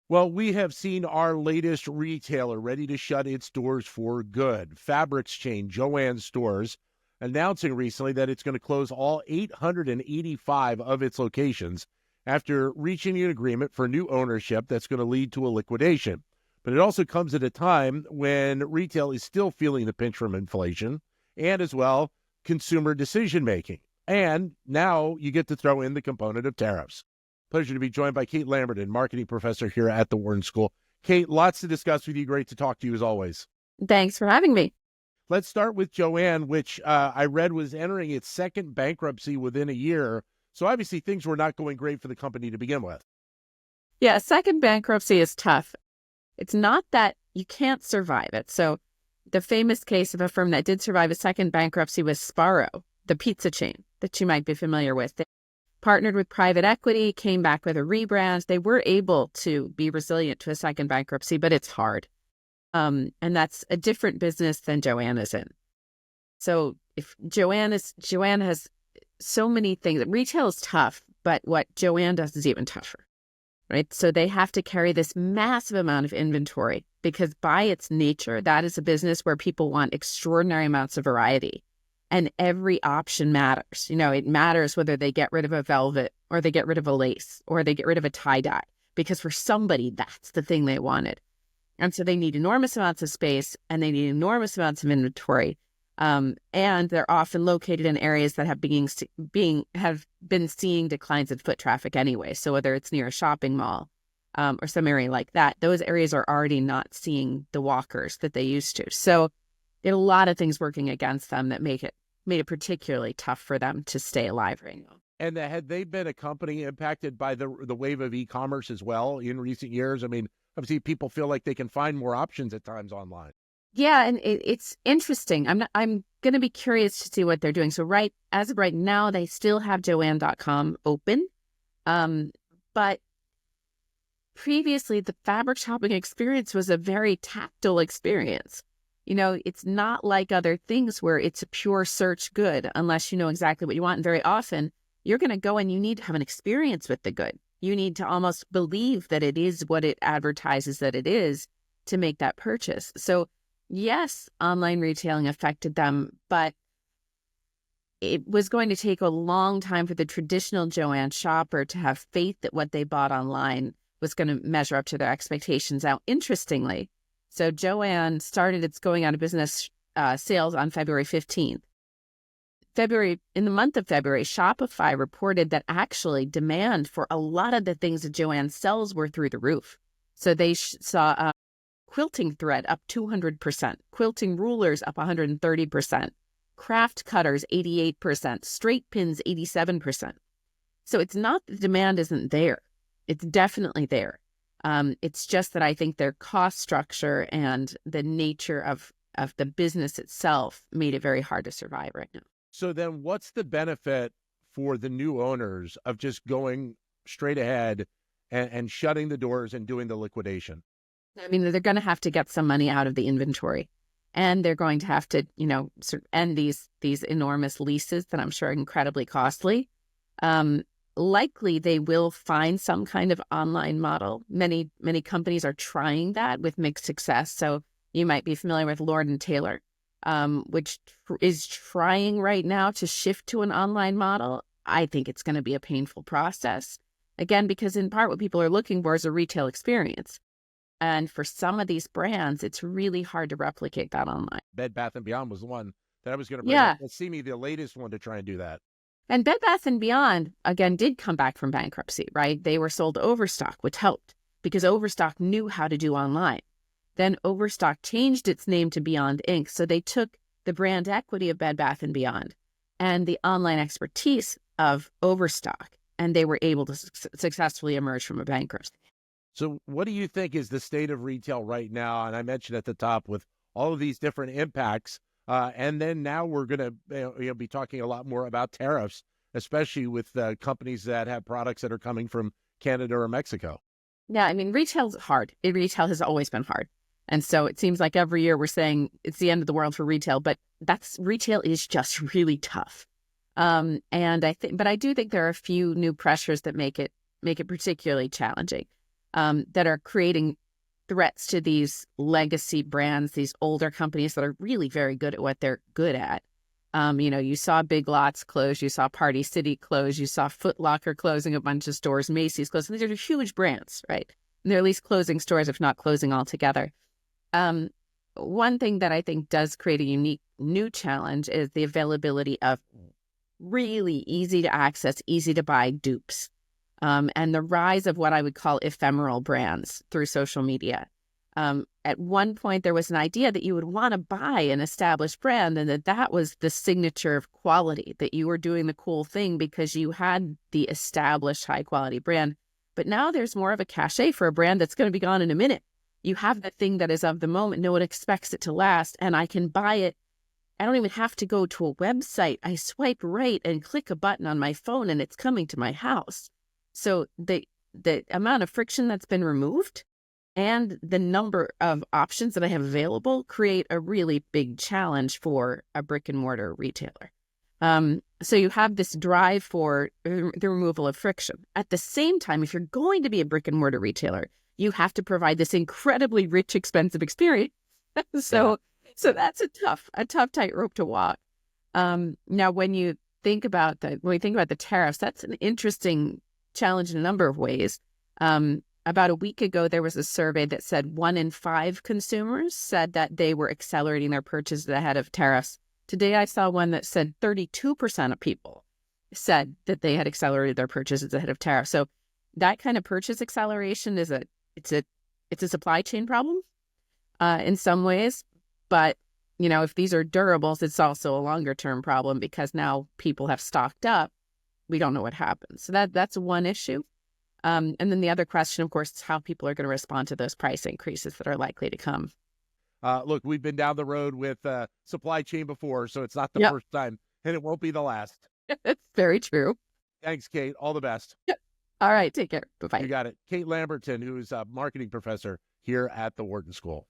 Well, we have seen our latest retailer ready to shut its doors for good. Fabrics chain Joann Stores announcing recently that it's going to close all 885 of its locations after reaching an agreement for new ownership that's going to lead to a liquidation. But it also comes at a time when retail is still feeling the pinch from inflation and as well consumer decision making. And now you get to throw in the component of tariffs. Pleasure to be joined by Cait Lamberton, marketing professor here at the Wharton School. Cait, lots to discuss with you. Great to talk to you as always. Thanks for having me. Let's start with Joann, which I read was entering its second bankruptcy within a year. So obviously things were not going great for the company to begin with. Yeah, second bankruptcy is tough. It's not that you can't survive it. So the famous case of a firm that did survive a second bankruptcy was Sbarro, the pizza chain that you might be familiar with. They partnered with private equity, came back with a rebrand. They were able to be resilient to a second bankruptcy, but it's hard. And that's a different business than Joann is in. So if Joann has so many things. Retail is tough, but what Joann does is even tougher, right? So they have to carry this massive amount of inventory because by its nature, that is a business where people want extraordinary amounts of variety. And every option matters. It matters whether they get rid of a velvet or they get rid of a lace or they get rid of a tie-dye, because for somebody, that's the thing they wanted. And so they need enormous amounts of space and they need enormous amounts of inventory. And they're often located in areas that have been seeing declines in foot traffic anyway. So whether it's near a shopping mall or some area like that, those areas are already not seeing the walkers that they used to. So there are a lot of things working against them that made it particularly tough for them to stay alive right now. And had they been a company impacted by the wave of e-commerce as well in recent years? I mean, obviously people feel like they can find more options at times online. Yeah, and it's interesting. I'm going to be curious to see what they're doing. So as of right now, they still have Joann.com open, but previously the fabric shopping experience was a very tactile experience. It's not like other things where it's a pure search good unless you know exactly what you want. And very often you're going to go and you need to have an experience with the good. You need to almost believe that it is what it advertises that it is to make that purchase. So yes, online retailing affected them, but it was going to take a long time for the traditional Joann shopper to have faith that what they bought online was going to measure up to their expectations. Now, interestingly, so Joann started its going out of business sales on February 15th. In the month of February, Shopify reported that actually demand for a lot of the things that Joann sells were through the roof. So they saw quilting thread up 200%, quilting rulers up 130%, craft cutters 88%, straight pins 87%. So it's not the demand isn't there. It's definitely there. It's just that I think their cost structure and the nature of the business itself made it very hard to survive right now. So then what's the benefit for the new owners of just going straight ahead and shutting the doors and doing the liquidation? I mean, they're going to have to get some money out of the inventory, and they're going to have to, sort of end these enormous leases that I'm sure are incredibly costly. Likely they will find some kind of online model. Many companies are trying that with mixed success. So you might be familiar with Lord & Taylor, which is trying right now to shift to an online model. I think it's going to be a painful process. Again, because in part what people are looking for is a retail experience. And for some of these brands, it's really hard to replicate that online. Bed Bath & Beyond was the one that I was going to bring up. Let's see me the latest one to try and do that. And Bed Bath & Beyond, again, did come back from bankruptcy, right? They were sold to Overstock, which helped because Overstock knew how to do online. Then Overstock changed its name to Beyond Inc. So they took the brand equity of Bed Bath & Beyond and the online expertise of Overstock, and they were able to successfully emerge from a bankruptcy. So what do you think is the state of retail right now? And I mentioned at the top with all of these different impacts, and then now we're going to be talking a lot more about tariffs, especially with companies that have products that are coming from Canada or Mexico. Yeah, I mean, retail's hard. Retail has always been hard. And so it seems like every year we're saying it's the end of the world for retail, but retail is just really tough. And I do think there are a few new pressures that make it particularly challenging. that are creating threats to these legacy brands, these older companies that are really very good at what they're good at. You saw Big Lots close, you saw Party City close, you saw Foot Locker closing a bunch of stores, Macy's closing. These are huge brands, right? And they're at least closing stores, if not closing altogether. One thing that I think does create a unique new challenge is the availability of really easy to access, easy to buy dupes, and the rise of what I would call ephemeral brands through social media. At one point, there was an idea that you would want to buy an established brand and that was the signature of quality, that you were doing the cool thing because you had the established high quality brand. But now there's more of a cachet for a brand that's going to be gone in a minute. You have the thing that is of the moment. No one expects it to last, and I can buy it. I don't even have to go to a website. I swipe right and click a button on my phone and it's coming to my house. So the amount of friction that's been removed and the number of options that I have available create a really big challenge for a brick and mortar retailer. So you have this drive for the removal of friction. At the same time, if you're going to be a brick and mortar retailer, you have to provide this incredibly rich, expensive experience. So that's a tough tightrope to walk. Now, when you think about the tariffs, that's an interesting challenge in a number of ways. About a week ago, there was a survey that said 1 in 5 consumers said that they were accelerating their purchases ahead of tariffs. Today, I saw one that said 32% of people said that they had accelerated their purchases ahead of tariffs. So that kind of purchase acceleration is a supply chain problem in some ways. But, if these are durables, it's also a longer term problem because now people have stocked up. We don't know what happens. So that's one issue. And then the other question, of course, is how people are going to respond to those price increases that are likely to come. Look, we've been down the road with supply chain before, so it's not the first time, and it won't be the last. It's very true. Thanks, Cait. All the best. Yep. All right. Take care. Bye-bye. You got it. Cait Lamberton, who's a marketing professor here at the Wharton School.